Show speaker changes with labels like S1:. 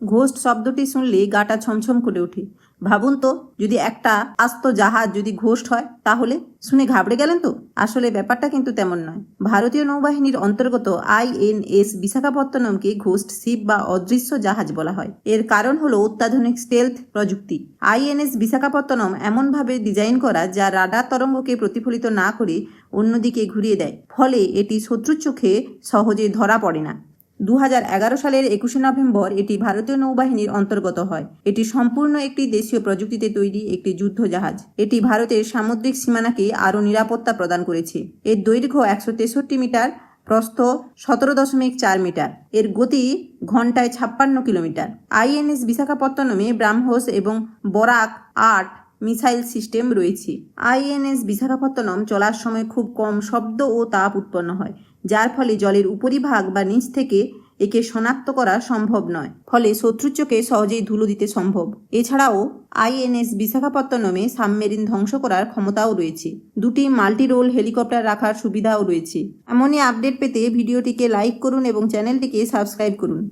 S1: Ghost শব্দটি শুনলে গাটা ছমছম করে ওঠে। ভাবুন তো, যদি একটা আস্ত জাহাজ যদি ঘোস্ট হয় তাহলে? শুনে ঘাবড়ে গেলেন তো? আসলে ব্যাপারটা কিন্তু তেমন নয়। ভারতীয় নৌবাহিনীর অন্তর্গত INS বিশাখাপত্তনমকে ঘোস্ট শিপ বা অদৃশ্য জাহাজ বলা হয়। এর কারণ হলো অত্যাধুনিক স্টেলথ প্রযুক্তি। INS বিশাখাপত্তনম এমনভাবে ডিজাইন করা যা রাডার তরঙ্গকে প্রতিফলিত না করে অন্যদিকে ঘুরিয়ে দেয়, ফলে এটি শত্রুর চোখে সহজে ধরা পড়ে না। 2011 সালের 21শে নভেম্বর এটি ভারতীয় নৌবাহিনীর অন্তর্গত হয়। এটি সম্পূর্ণ একটি দেশীয় প্রযুক্তিতে তৈরি একটি যুদ্ধ জাহাজ। এটি ভারতের সামুদ্রিক সীমানাকে আরও নিরাপত্তা প্রদান করেছে। এর দৈর্ঘ্য 163 মিটার, প্রস্থ 17.4 মিটার, এর গতি ঘন্টায় 56 কিলোমিটার। INS বিশাখাপত্তনমে ব্রাহ্মোস এবং বরাক 8 মিসাইল সিস্টেম রয়েছে। INS বিশাখাপত্তনম চলার সময় খুব কম শব্দ ও তাপ উৎপন্ন হয়, যার ফলে জলের উপরিভাগ বা নিচ থেকে একে শনাক্ত করা সম্ভব নয়, ফলে শত্রুর চোখে সহজেই ধুলো দিতে সম্ভব। এছাড়াও INS বিশাখাপত্তনমে সাবমেরিন ধ্বংস করার ক্ষমতাও রয়েছে। দুটি মাল্টি রোল হেলিকপ্টার রাখার সুবিধাও রয়েছে। এমনই আপডেট পেতে ভিডিওটিকে লাইক করুন এবং চ্যানেলটিকে সাবস্ক্রাইব করুন।